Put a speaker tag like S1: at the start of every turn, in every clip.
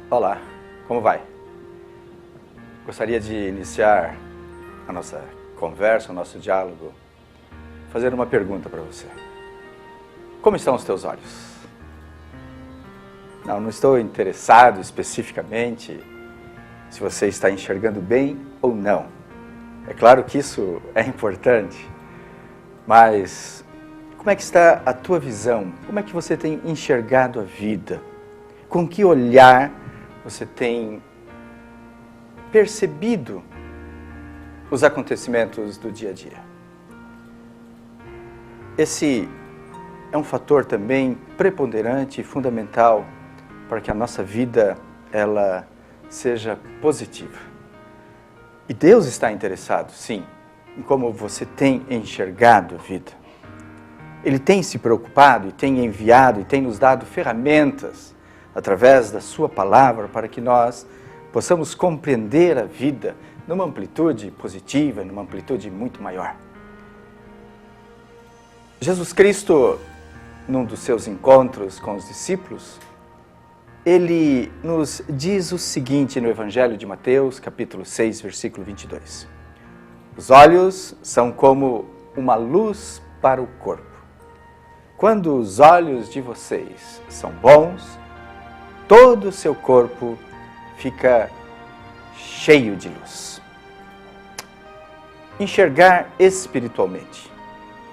S1: Olá, como vai? Gostaria de iniciar a nossa conversa, o nosso diálogo, fazendo uma pergunta para você. Como estão os teus olhos? Não estou interessado especificamente se você está enxergando bem ou não. É claro que isso é importante, mas como é que está a tua visão? Como é que você tem enxergado a vida? Com que olhar você tem percebido os acontecimentos do dia a dia? Esse é um fator também preponderante e fundamental para que a nossa vida ela seja positiva. E Deus está interessado, sim, em como você tem enxergado a vida. Ele tem se preocupado e tem enviado e tem nos dado ferramentas através da sua palavra para que nós possamos compreender a vida numa amplitude positiva, numa amplitude muito maior. Jesus Cristo, num dos seus encontros com os discípulos, ele nos diz o seguinte no Evangelho de Mateus, capítulo 6, versículo 22. Os olhos são como uma luz para o corpo. Quando os olhos de vocês são bons, todo o seu corpo fica cheio de luz. Enxergar espiritualmente.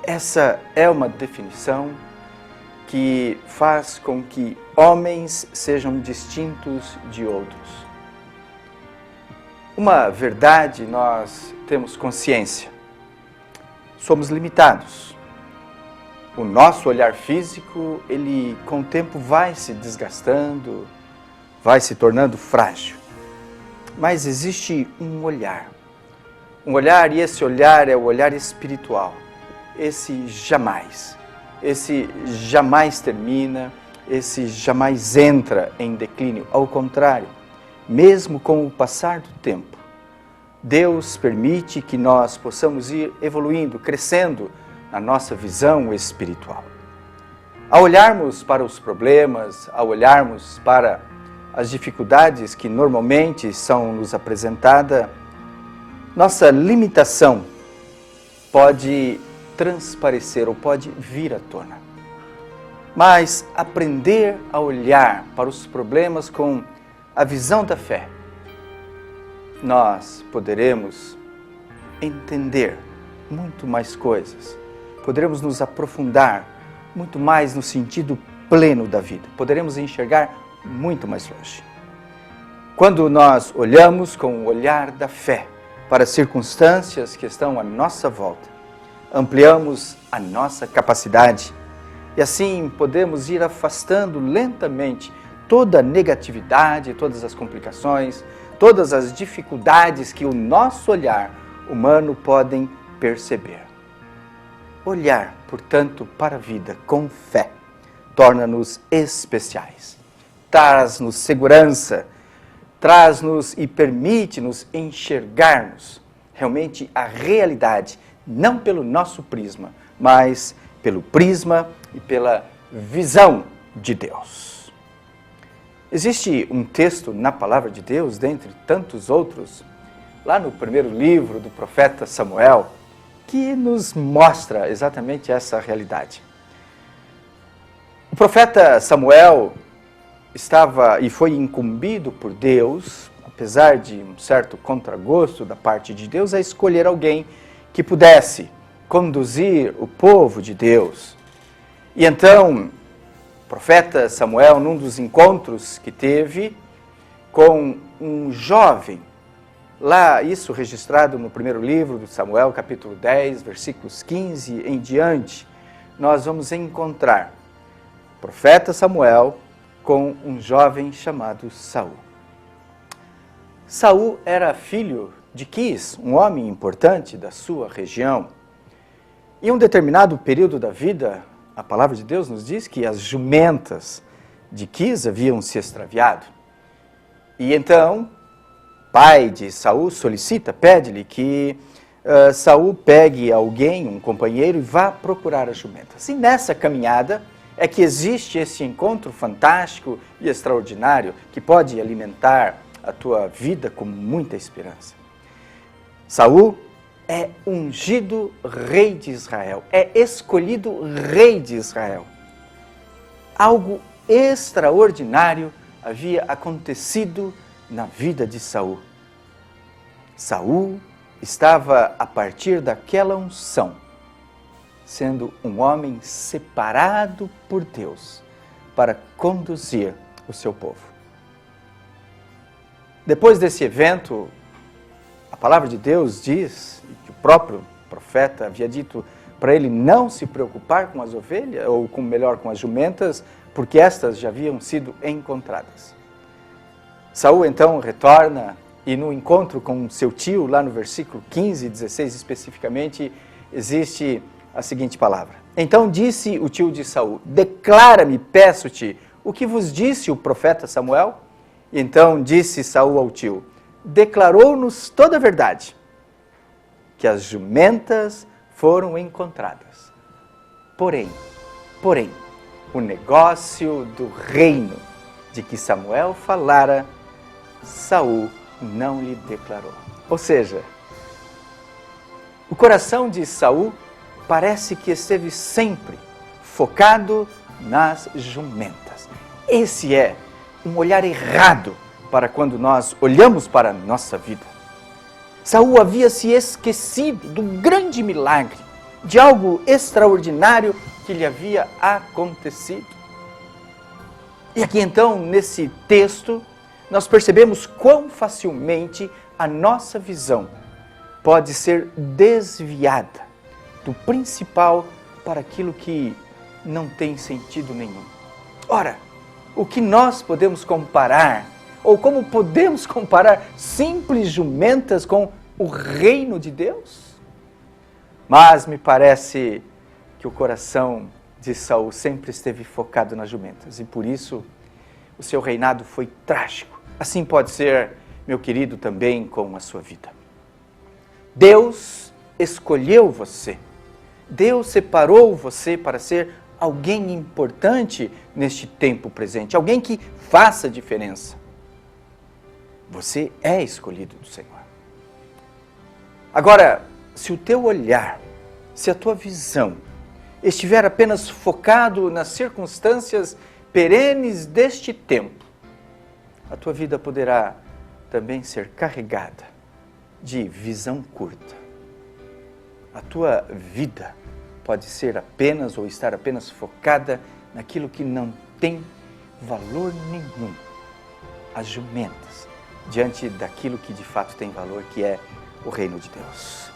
S1: Essa é uma definição que faz com que homens sejam distintos de outros. Uma verdade nós temos consciência. Somos limitados. O nosso olhar físico, ele com o tempo vai se desgastando, vai se tornando frágil. Mas existe um olhar. Um olhar, e esse olhar é o olhar espiritual. Esse jamais termina, esse jamais entra em declínio. Ao contrário, mesmo com o passar do tempo, Deus permite que nós possamos ir evoluindo, crescendo na nossa visão espiritual. Ao olharmos para os problemas, ao olharmos para as dificuldades que normalmente são nos apresentadas, nossa limitação pode transparecer ou pode vir à tona. Mas aprender a olhar para os problemas com a visão da fé, nós poderemos entender muito mais coisas, poderemos nos aprofundar muito mais no sentido pleno da vida, poderemos enxergar muito mais longe. Quando nós olhamos com o olhar da fé para as circunstâncias que estão à nossa volta, ampliamos a nossa capacidade e assim podemos ir afastando lentamente toda a negatividade, todas as complicações, todas as dificuldades que o nosso olhar humano podem perceber. Olhar, portanto, para a vida com fé torna-nos especiais, traz-nos segurança, traz-nos e permite-nos enxergarmos realmente a realidade, não pelo nosso prisma, mas pelo prisma e pela visão de Deus. Existe um texto na palavra de Deus, dentre tantos outros, lá no primeiro livro do profeta Samuel, que nos mostra exatamente essa realidade. O profeta Samuel estava e foi incumbido por Deus, apesar de um certo contragosto da parte de Deus, a escolher alguém que pudesse conduzir o povo de Deus. E então, o profeta Samuel, num dos encontros que teve com um jovem, lá, isso registrado no primeiro livro de Samuel, capítulo 10, versículos 15 em diante, nós vamos encontrar o profeta Samuel com um jovem chamado Saul. Saul era filho de Quis, um homem importante da sua região. Em um determinado período da vida, a palavra de Deus nos diz que as jumentas de Quis haviam se extraviado. E então, pai de Saul solicita, pede-lhe que Saul pegue alguém, um companheiro, e vá procurar as jumentas. E nessa caminhada, é que existe esse encontro fantástico e extraordinário que pode alimentar a tua vida com muita esperança. Saul é ungido rei de Israel, é escolhido rei de Israel. Algo extraordinário havia acontecido na vida de Saul. Saul estava, a partir daquela unção, sendo um homem separado por Deus para conduzir o seu povo. Depois desse evento, a palavra de Deus diz, que o próprio profeta havia dito para ele não se preocupar com as ovelhas, ou melhor, com as jumentas, porque estas já haviam sido encontradas. Saul então retorna e no encontro com seu tio, lá no versículo 15 e 16 especificamente, existe a seguinte palavra. Então disse o tio de Saul, declara-me, peço-te, o que vos disse o profeta Samuel? E então disse Saul ao tio, declarou-nos toda a verdade, que as jumentas foram encontradas. Porém, o negócio do reino de que Samuel falara, Saul não lhe declarou. Ou seja, o coração de Saul parece que esteve sempre focado nas jumentas. Esse é um olhar errado para quando nós olhamos para a nossa vida. Saul havia se esquecido do grande milagre, de algo extraordinário que lhe havia acontecido. E aqui então, nesse texto, nós percebemos quão facilmente a nossa visão pode ser desviada do principal para aquilo que não tem sentido nenhum. Ora, o que nós podemos comparar, ou como podemos comparar simples jumentas com o reino de Deus? Mas me parece que o coração de Saul sempre esteve focado nas jumentas e por isso o seu reinado foi trágico. Assim pode ser, meu querido, também com a sua vida. Deus escolheu você. Deus separou você para ser alguém importante neste tempo presente, alguém que faça diferença. Você é escolhido do Senhor. Agora, se o teu olhar, se a tua visão estiver apenas focado nas circunstâncias perenes deste tempo, a tua vida poderá também ser carregada de visão curta. A tua vida pode ser apenas ou estar apenas focada naquilo que não tem valor nenhum. As jumentas, diante daquilo que de fato tem valor, que é o reino de Deus.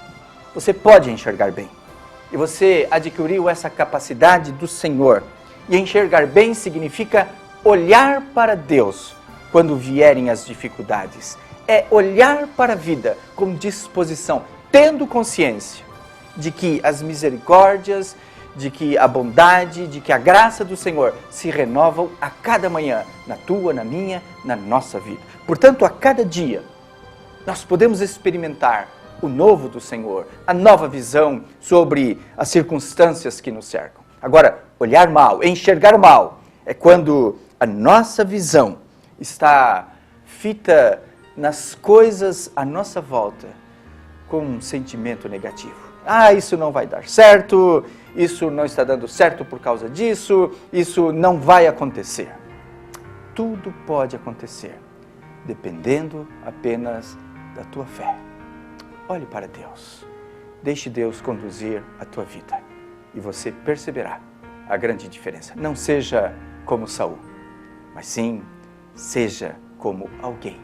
S1: Você pode enxergar bem. E você adquiriu essa capacidade do Senhor. E enxergar bem significa olhar para Deus quando vierem as dificuldades. É olhar para a vida com disposição, tendo consciência de que as misericórdias, de que a bondade, de que a graça do Senhor se renovam a cada manhã, na tua, na minha, na nossa vida. Portanto, a cada dia, nós podemos experimentar o novo do Senhor, a nova visão sobre as circunstâncias que nos cercam. Agora, olhar mal, enxergar mal, é quando a nossa visão está fita nas coisas à nossa volta com um sentimento negativo. Ah, isso não vai dar certo, isso não está dando certo por causa disso, isso não vai acontecer. Tudo pode acontecer, dependendo apenas da tua fé. Olhe para Deus, deixe Deus conduzir a tua vida e você perceberá a grande diferença. Não seja como Saul, mas sim seja como alguém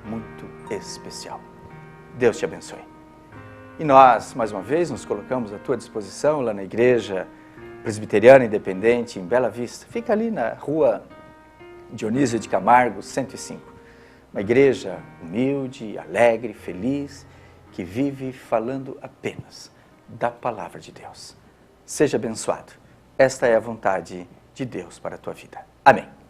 S1: muito especial. Deus te abençoe. E nós, mais uma vez, nos colocamos à tua disposição lá na Igreja Presbiteriana Independente, em Bela Vista. Fica ali na rua Dionísio de Camargo, 105. Uma igreja humilde, alegre, feliz, que vive falando apenas da Palavra de Deus. Seja abençoado. Esta é a vontade de Deus para a tua vida. Amém.